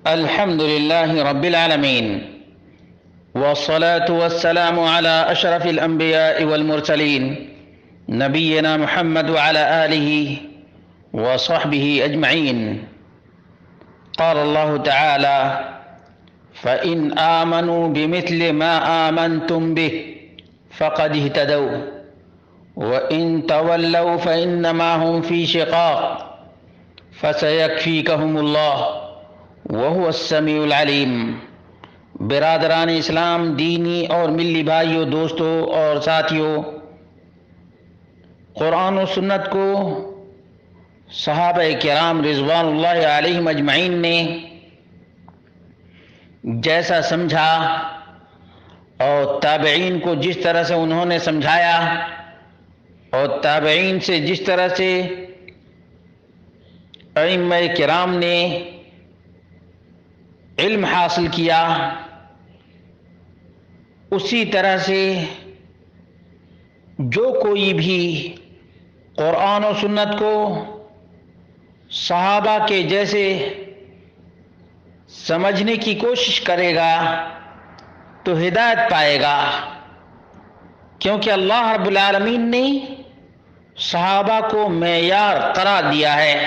الحمد لله رب العالمين، والصلاة والسلام على أشرف الأنبياء والمرسلين نبينا محمد وعلى آله وصحبه أجمعين. قال الله تعالى: فإن آمنوا بمثل ما آمنتم به فقد اهتدوا وإن تولوا فإنما هم في شقاق فسيكفيكهم الله وهو السمیع العلیم. برادران اسلام، دینی اور ملی بھائیوں، دوستوں اور ساتھیوں، قرآن و سنت کو صحابہ کرام رضوان اللہ علیہم اجمعین نے جیسا سمجھا اور تابعین کو جس طرح سے انہوں نے سمجھایا اور تابعین سے جس طرح سے ائمہ کرام نے علم حاصل کیا، اسی طرح سے جو کوئی بھی قرآن و سنت کو صحابہ کے جیسے سمجھنے کی کوشش کرے گا تو ہدایت پائے گا، کیونکہ اللہ رب العالمین نے صحابہ کو معیار قرار دیا ہے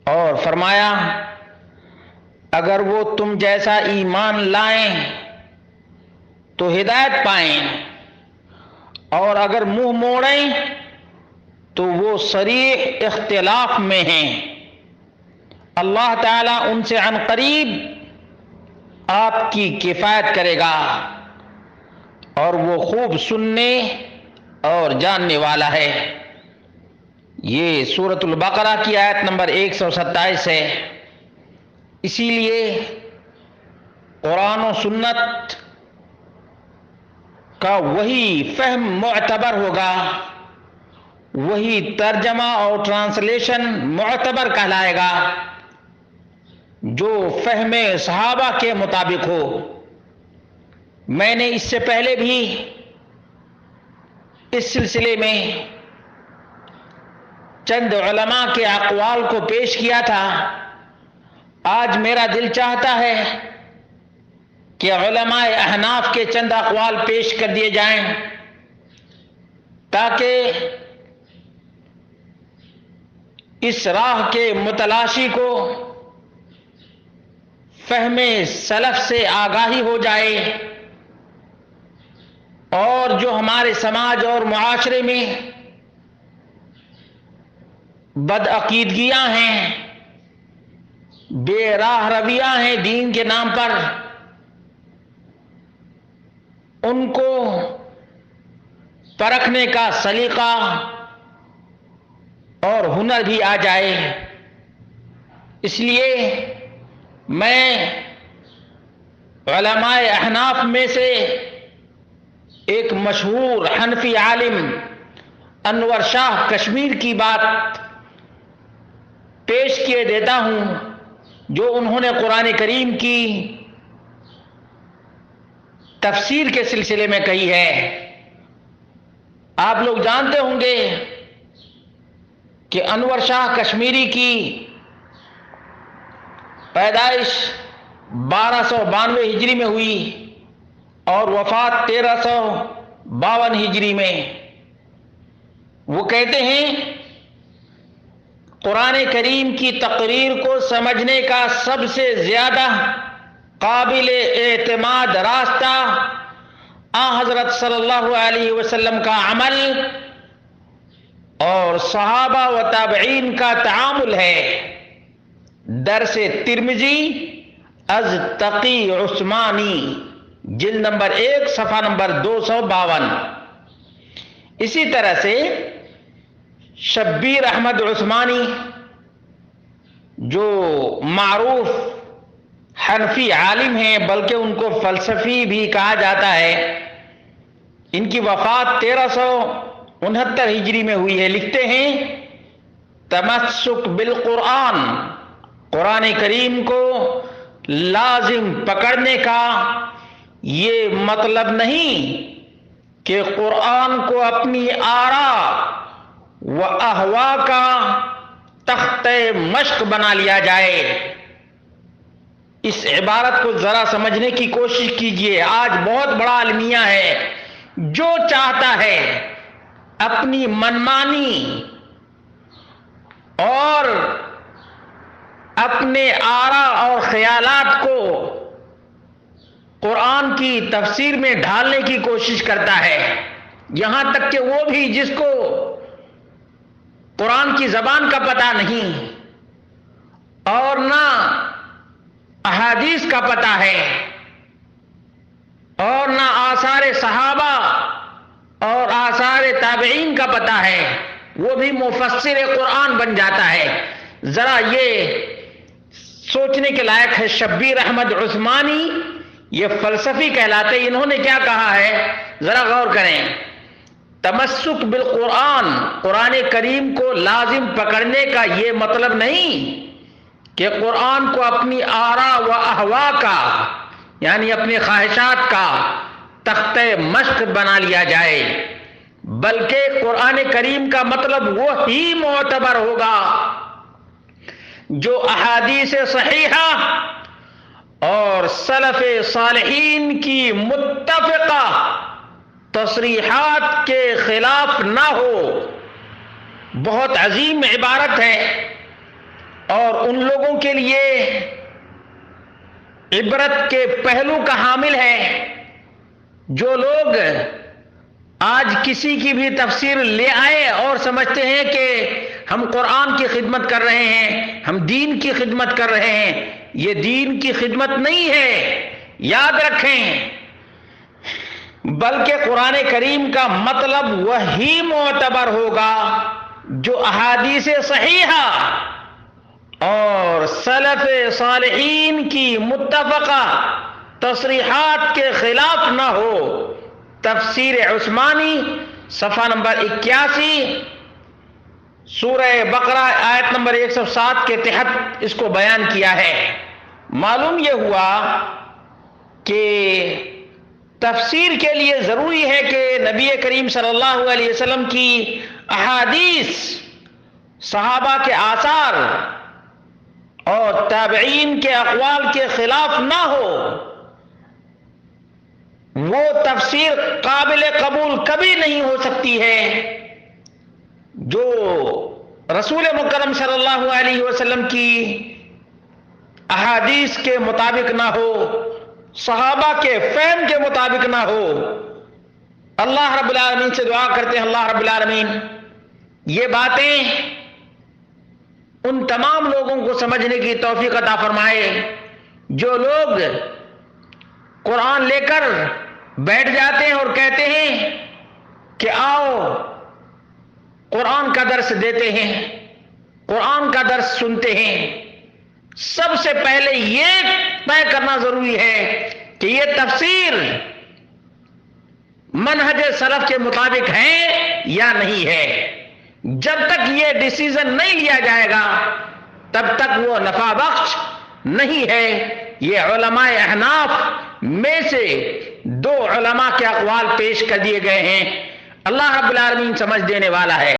اور فرمایا اگر وہ تم جیسا ایمان لائیں تو ہدایت پائیں اور اگر منہ موڑیں تو وہ صریح اختلاف میں ہیں۔ اللہ تعالیٰ ان سے عن قریب آپ کی کفایت کرے گا اور وہ خوب سننے اور جاننے والا ہے۔ یہ سورۃ البقرہ کی آیت نمبر 127 ہے۔ اسی لیے قرآن و سنت کا وہی فہم معتبر ہوگا، وہی ترجمہ اور ٹرانسلیشن معتبر کہلائے گا جو فہم صحابہ کے مطابق ہو۔ میں نے اس سے پہلے بھی اس سلسلے میں چند علماء کے اقوال کو پیش کیا تھا۔ آج میرا دل چاہتا ہے کہ علماء احناف کے چند اقوال پیش کر دیے جائیں تاکہ اس راہ کے متلاشی کو فہم سلف سے آگاہی ہو جائے اور جو ہمارے سماج اور معاشرے میں بدعقیدگیاں ہیں، بے راہ رویاں ہیں دین کے نام پر، ان کو پرکھنے کا سلیقہ اور ہنر بھی آ جائے۔ اس لیے میں علماء احناف میں سے ایک مشہور حنفی عالم انور شاہ کشمیر کی بات پیش کیے دیتا ہوں جو انہوں نے قرآن کریم کی تفسیر کے سلسلے میں کہی ہے۔ آپ لوگ جانتے ہوں گے کہ انور شاہ کشمیری کی پیدائش 1292 ہجری میں ہوئی اور وفات 1352 ہجری میں۔ وہ کہتے ہیں قرآن کریم کی تقریر کو سمجھنے کا سب سے زیادہ قابل اعتماد راستہ حضرت صلی اللہ علیہ وسلم کا عمل اور صحابہ و تابعین کا تعامل ہے۔ درس ترمذی از تقی عثمانی، جلد نمبر 1 صفحہ نمبر 252۔ اسی طرح سے شبیر احمد عثمانی جو معروف حنفی عالم ہیں، بلکہ ان کو فلسفی بھی کہا جاتا ہے، ان کی وفات 1369 ہجری میں ہوئی ہے۔ لکھتے ہیں تمسک بالقرآن، قرآن کریم کو لازم پکڑنے کا یہ مطلب نہیں کہ قرآن کو اپنی آراء و احوا کا تخت مشق بنا لیا جائے، اس عبارت کو ذرا سمجھنے کی کوشش کیجئے. آج بہت بڑا المیہ ہے، جو چاہتا ہے اپنی منمانی اور اپنے آراء اور خیالات کو قرآن کی تفسیر میں ڈھالنے کی کوشش کرتا ہے، یہاں تک کہ وہ بھی جس کو قرآن کی زبان کا پتہ نہیں اور نہ احادیث کا پتہ ہے اور نہ آثار صحابہ اور آثار تابعین کا پتہ ہے، وہ بھی مفسر قرآن بن جاتا ہے. ذرا یہ سوچنے کے لائق ہے. شبیر احمد عثمانی یہ فلسفی کہلاتے، انہوں نے کیا کہا ہے ذرا غور کریں. تمسک بالقرآن، قرآن کریم کو لازم پکڑنے کا یہ مطلب نہیں کہ قرآن کو اپنی آراء و احوا کا یعنی اپنی خواہشات کا تختہ مشق بنا لیا جائے، بلکہ قرآن کریم کا مطلب وہی معتبر ہوگا جو احادیث صحیحہ اور سلف صالحین کی متفقہ تصریحات کے خلاف نہ ہو. بہت عظیم عبارت ہے اور ان لوگوں کے لیے عبرت کے پہلو کا حامل ہے جو لوگ آج کسی کی بھی تفسیر لے آئے اور سمجھتے ہیں کہ ہم قرآن کی خدمت کر رہے ہیں، ہم دین کی خدمت کر رہے ہیں. یہ دین کی خدمت نہیں ہے، یاد رکھیں، بلکہ قرآن کریم کا مطلب وہی معتبر ہوگا جو احادیث صحیحہ اور سلف صالحین کی متفقہ تصریحات کے خلاف نہ ہو. تفسیر عثمانی صفحہ نمبر 81 سورہ بقرہ آیت نمبر 107 کے تحت اس کو بیان کیا ہے. معلوم یہ ہوا کہ تفسیر کے لیے ضروری ہے کہ نبی کریم صلی اللہ علیہ وسلم کی احادیث، صحابہ کے آثار اور تابعین کے اقوال کے خلاف نہ ہو. وہ تفسیر قابل قبول کبھی نہیں ہو سکتی ہے جو رسول مکرم صلی اللہ علیہ وسلم کی احادیث کے مطابق نہ ہو، صحابہ کے فہم کے مطابق نہ ہو. اللہ رب العالمین سے دعا کرتے ہیں اللہ رب العالمین یہ باتیں ان تمام لوگوں کو سمجھنے کی توفیق عطا فرمائے جو لوگ قرآن لے کر بیٹھ جاتے ہیں اور کہتے ہیں کہ آؤ قرآن کا درس دیتے ہیں، قرآن کا درس سنتے ہیں. سب سے پہلے یہ طے کرنا ضروری ہے کہ یہ تفسیر منہج سلف کے مطابق ہے یا نہیں ہے. جب تک یہ ڈیسیژن نہیں لیا جائے گا تب تک وہ نفع بخش نہیں ہے. یہ علماء احناف میں سے 2 علماء کے اقوال پیش کر دیے گئے ہیں. اللہ رب العالمین سمجھ دینے والا ہے.